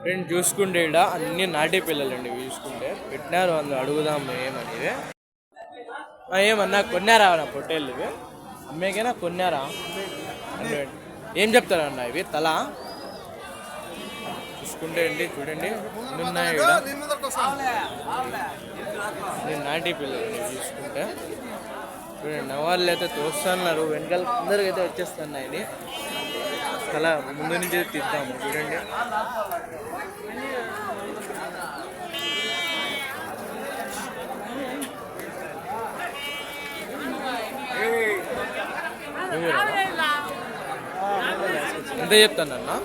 Friend చూసుకుంటే ఇక్కడ అన్ని నాటి పిల్లలండి చూసుకుంటే పెట్టినారు అందులో అడుగుదాం ఏమనేది ఏమన్నా కొన్నారా పొట్టేళ్ళు ఇవి అమ్మేకైనా కొన్నారా ఏం చెప్తారన్న ఇవి తల చూసుకుంటే అండి చూడండి ఎన్ని ఉన్నాయి నాటి పిల్లలు చూసుకుంటే చూడండి నవాళ్ళు అయితే తోస్తున్నారు వెనకాల అందరికి అయితే వచ్చేస్తున్నాయి తల ముందు నుంచి తీద్దాము చూడండి ఎంత చెప్తానన్నా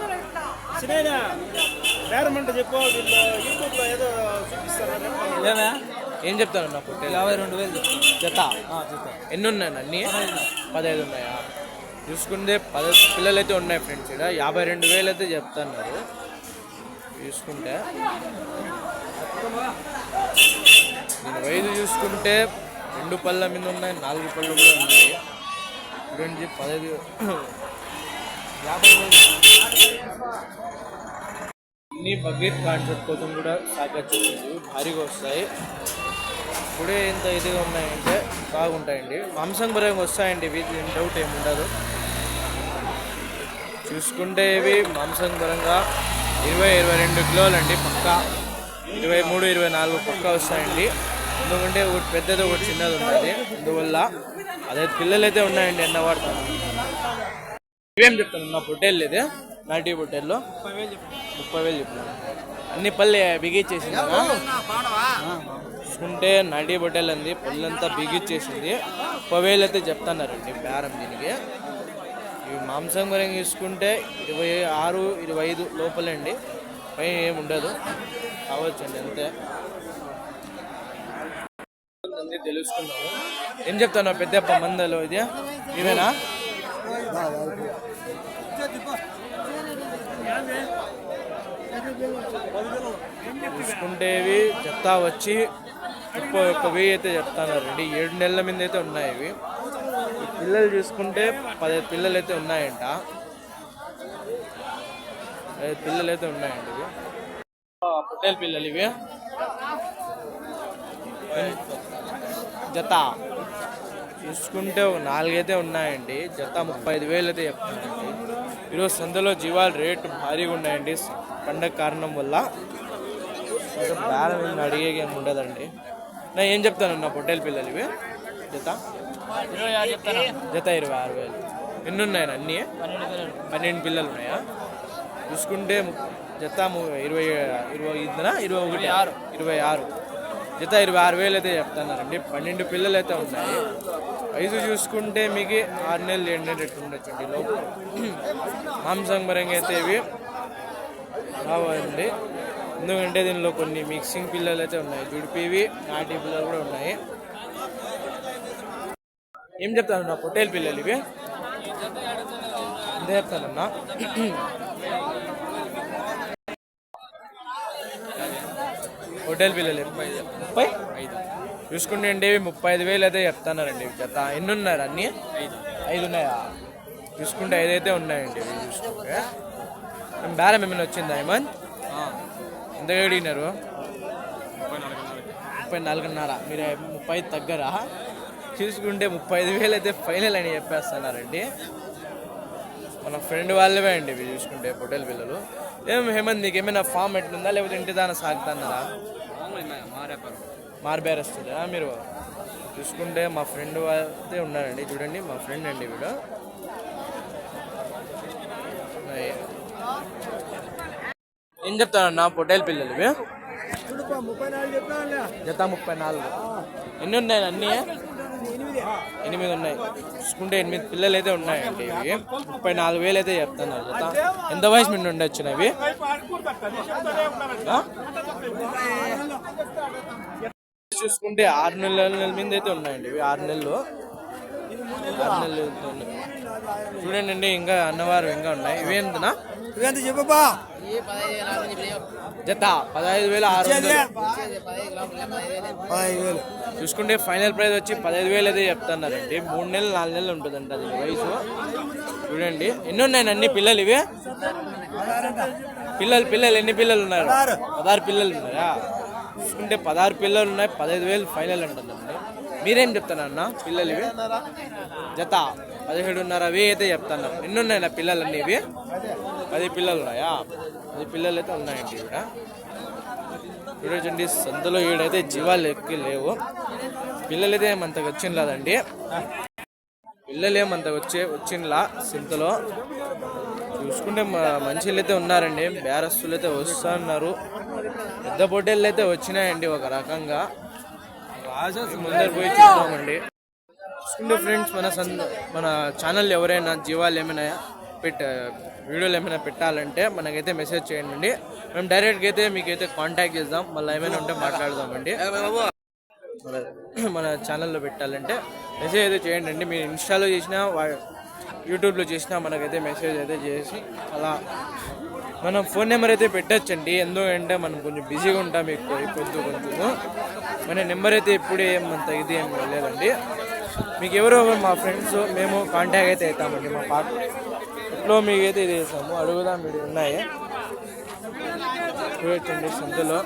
ఏం చెప్తానన్నా పొట్టేలు 52,000 జత ఎన్ని ఉన్నాయన్న అన్ని 15 ఉన్నాయా చూసుకుంటే 10 పిల్లలు అయితే ఉన్నాయి ఫ్రెండ్స్ ఇక్కడ 52,000 అయితే చెప్తున్నారు చూసుకుంటే దీని వయసు చూసుకుంటే 2 పళ్ళ మీద ఉన్నాయి 4 పళ్ళు కూడా ఉన్నాయి చూడండి 50,000 అన్ని బకెట్ కాన్సెప్ట్ కోసం కూడా సాగచ్చు భారీగా వస్తాయి ఇప్పుడే ఇంత ఇదిగా ఉన్నాయంటే బాగుంటాయండి మాంసం పరంగా వస్తాయండి ఇవి డౌట్ ఏమి ఉండదు చూసుకుంటే ఇవి మాంసం పరంగా 20-22 కిలోలు అండి పక్కా 23-24 పక్కా వస్తాయండి ఎందుకంటే ఒకటి పెద్దది ఒకటి చిన్నది ఉన్నది అందువల్ల అదే పిల్లలు అయితే ఉన్నాయండి ఎన్న వాడతాను ఇవేం చెప్తాను నా పొట్టేళ్ళు ఇది నాటి పొట్టేళ్ళు 30,000 చెప్పాను అన్ని పళ్ళు బిగిచ్చేసింది చూసుకుంటే నాటి పొట్టేళ్ళు అంది పళ్ళంతా బిగిచ్చేసింది 30,000 అయితే చెప్తున్నారండి బేరం దీనికి ఇవి మాంసం గురించి చూసుకుంటే 26-25 లోపలండి పైన ఏమి ఉండదు కావచ్చండి అంతే తెలుసుకున్నాము ఏం చెప్తాను పెద్దప్ప మందలో ఇది ఇవేనా చూసుకుంటే ఇవి చెత్త వచ్చి 31,000 అయితే చెప్తున్నారండి 7 నెలల మీద అయితే ఉన్నాయి ఇవి పిల్లలు చూసుకుంటే 15 పిల్లలు అయితే ఉన్నాయంట 5 పిల్లలు అయితే ఉన్నాయండి ఇవి పొట్టేలు పిల్లలు ఇవి జత చూసుకుంటే 4 అయితే ఉన్నాయండి జత 35,000 అయితే చెప్తున్నాయండి ఈరోజు సంతలో జీవాల రేటు భారీగా ఉన్నాయండి పండగ కారణం వల్ల బేరం అడిగే ఏమి ఉండదండి నా ఏం చెప్తానన్నా పొట్టేలు పిల్లలు ఇవి జత 26,000 ఎన్ని ఉన్నాయి అన్నీ 12 పిల్లలు ఉన్నాయా చూసుకుంటే జత 26 జత 26,000 అయితే చెప్తున్నారండి 12 పిల్లలు అయితే ఉన్నాయి వయసు చూసుకుంటే మీకు 6 నెలలు 7 నెలలు ఎట్టు ఉండొచ్చండి లోపు మాంసం పరంగా అయితే ఇవి కావాలండి ఎందుకంటే దీనిలో కొన్ని మిక్సింగ్ పిల్లలు అయితే ఉన్నాయి జుడిపివి నాటి పిల్లలు కూడా ఉన్నాయి ఏం చెప్తానన్నా పొట్టేలు పిల్లలు ఇవి ఎంత చెప్తానన్నా పొట్టేలు పిల్లలు 35 చూసుకుంటే అండి 35,000 అయితే చెప్తున్నారండి జత ఎన్ని ఉన్నారు అన్నీ 5 ఉన్నాయా చూసుకుంటే 5 అయితే ఉన్నాయండి ఇవి చూసుకుంటే బేరం ఏమైనా వచ్చిందా ఏమన్ ఎంత అడిగినారు 34,500 మీరు 30 తగ్గరా చూసుకుంటే 35,000 అయితే ఫైనల్ అని చెప్పేస్తున్నారండి మన ఫ్రెండ్ వాళ్ళవే అండి ఇవి చూసుకుంటే పొట్టేలు పిల్లలు హేమంత్ నీకు ఏమైనా ఫామ్ ఎట్లుందా లేకపోతే ఇంటి దాని సాగుతున్నారా మార్బేరస్తుందా మీరు చూసుకుంటే మా ఫ్రెండ్ అయితే ఉన్నారండి చూడండి మా ఫ్రెండ్ అండి వీడు ఏం చెప్తానన్నా పొట్టేలు పిల్లలు ఇవి జత 34 ఎన్ని ఉన్నాయి అన్నీ 8 ఉన్నాయి చూసుకుంటే 8 పిల్లలు అయితే ఉన్నాయండి ఇవి 34,000 అయితే చెప్తున్నారు జత ఎంత వయసు మీద ఉండొచ్చు అవి చూసుకుంటే 6 నెలల మీద అయితే ఉన్నాయండి ఇవి 6 నెలలు ఉన్నాయి చూడండి అండి ఇంకా అన్నవారు ఇంకా ఉన్నాయి ఇవేంతనా ఇవేంత చెప్పబ్బా జత 15,600. చూసుకుంటే ఫైనల్ ప్రైస్ వచ్చి 15,000 అయితే చెప్తున్నారండి. 3 నెలలు 4 నెలలు ఉంటుందంట అది వయసు. చూడండి ఎన్ని ఉన్నాయి అన్ని పిల్లలు ఇవి. పిల్లలు ఎన్ని పిల్లలు ఉన్నారు? 16 పిల్లలు ఉన్నాయా? చూసుకుంటే 16 పిల్లలు ఉన్నాయి. 15,000 ఫైనల్ అంటుందండి. మీరేం చెప్తానన్న పిల్లలు ఇవి? జత 17,500 అయితే చెప్తున్నారు. ఎన్ని ఉన్నాయి నా పిల్లలు అన్నీ ఇవి? 10 పిల్లలు ఉన్నాయా? 10 పిల్లలు అయితే ఉన్నాయండి ఇక్కడ. చూడండి సంతలో ఈడైతే జీవాలు ఎక్కి లేవు. పిల్లలు అయితే ఏమంతగా వచ్చిందండి. పిల్లలు ఏమంతగా వచ్చింలా సింతలో. చూసుకుంటే మంచిలు అయితే ఉన్నారండి. బేరస్తులు అయితే వస్తున్నారు. పెద్ద పొట్టేళ్ళు అయితే వచ్చినాయండి ఒక రకంగా. ముందర పోయి చూద్దామండి. చూసుకుంటే ఫ్రెండ్స్ మన ఛానల్ ఎవరైనా జీవాలు ఏమైనా వీడియోలు ఏమైనా పెట్టాలంటే మనకైతే మెసేజ్ చేయండి. మేము డైరెక్ట్గా అయితే మీకైతే కాంటాక్ట్ చేద్దాం. మళ్ళీ ఏమైనా ఉంటే మాట్లాడదామండి. మన ఛానల్లో పెట్టాలంటే మెసేజ్ అయితే చేయండి. మీరు ఇన్స్టాలో చేసినా యూట్యూబ్లో చేసినా మనకైతే మెసేజ్ అయితే చేసి అలా మనం ఫోన్ నెంబర్ అయితే పెట్టచ్చండి. ఎందుకంటే మనం కొంచెం బిజీగా ఉంటాం ఎక్కువ కొంచెం మన నెంబర్ అయితే ఇప్పుడు ఏమంత ఇది ఏం లేదండి. మీకు ఎవరో మా ఫ్రెండ్స్ మేము కాంటాక్ట్ అయితే అవుతామండి. మా పార్ట్ ఇంట్లో మీకైతే ఇది చేస్తాము. అడుగుదాం మీరు ఉన్నాయి చూడొచ్చండి సంతలో.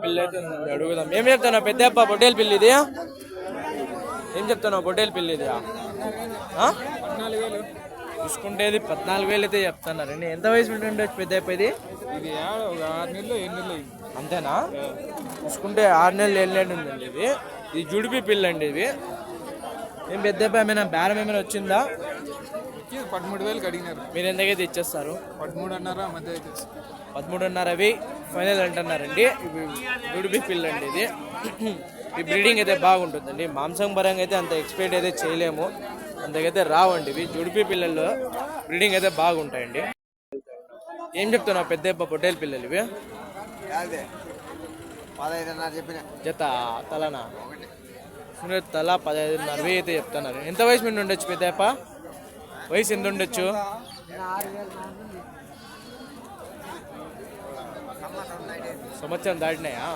పిల్లి అయితే అడుగుదాం. ఏం చెప్తాను పెద్ద అప్ప పొట్టేలు పిల్లి ఇది? ఏం చెప్తాను పొట్టేలు పిల్లి ఇది? 14,000 చూసుకుంటే 14,000 అయితే చెప్తున్నారండి. ఎంత వయసు ఉండొచ్చు పెద్ద అప్ప ఇది? 6 నెలలు 7 నెలలు అంతేనా? చూసుకుంటే 6 నెలలు 7 నెలలు ఉందండి ఇది. ఇది జుడిపి పిల్ల అండి ఇది. ఏం పెద్ద అప్ప ఏమైనా బేరం ఏమైనా వచ్చిందా? 13,000 అడిగినారు. మీరు ఎంతకైతే ఇచ్చేస్తారు? 13,500 ఫైనల్ అంటున్నారండి. జుడిపి పిల్ల అండి ఇది. ఈ బ్రీడింగ్ అయితే బాగుంటుందండి. మాంసం పరంగా అయితే అంత ఎక్స్పెక్ట్ అయితే చేయలేము, అంతకైతే రావండి ఇవి. జుడిపి పిల్లల్లో బ్రీడింగ్ అయితే బాగుంటాయండి. ఏం చెప్తున్నావు పెద్ద పొట్టేలు పిల్లలు ఇవి? జత తలనా? తల 15,500 అయితే చెప్తున్నారు. ఎంత వయసు మీద ఉండొచ్చు పెద్దప్ప? వయసు ఎంత ఉండొచ్చు? సంవత్సరం దాటినాయా?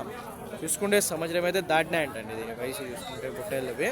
చూసుకుంటే సంవత్సరం అయితే దాటినాయంటండి దీని వయసు చూసుకుంటే పొట్టేళ్ళవి.